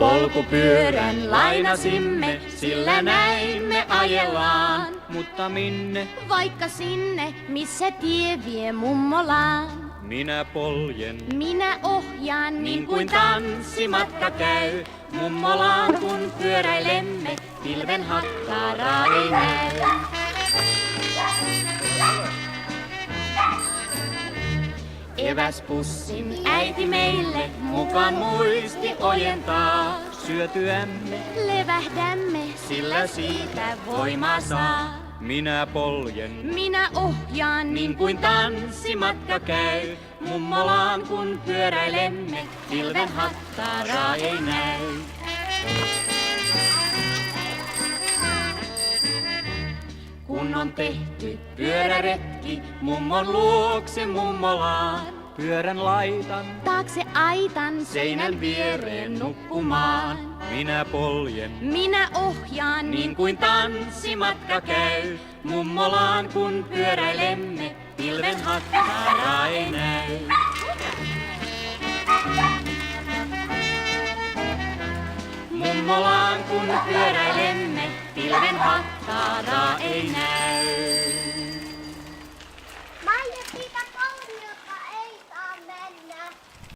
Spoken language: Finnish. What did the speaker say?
Polkupyörän lainasimme, sillä näin me ajellaan. Mutta minne? Vaikka sinne, missä tie vie mummolaan. Minä poljen. Minä ohjaan niin kuin tanssimatka käy. Mummolaan kun pyöräilemme, pilven hattaaraa ei näy. Eväspussin äiti meille mukaan muisti ojentaa. Syötyämme. Levähdämme, sillä siitä voimaa saa. Minä poljen. Minä ohjaan niin kuin tanssimatka käy. Mummolaan kun pyöräilemme, pilven hattaaraa ei näy. Kun on tehty pyöräretki mummon luokse mummolaan. Pyörän laitan. Taakse aitan seinän viereen nukkumaan. Minä poljen. Minä ohjaan niin kuin tanssimatka käy. Mummolaan kun pyöräilemme, pilven hattaaraa ei näy. Mummolaan kun pyöräilemme, pilven hattaaraa ei näy.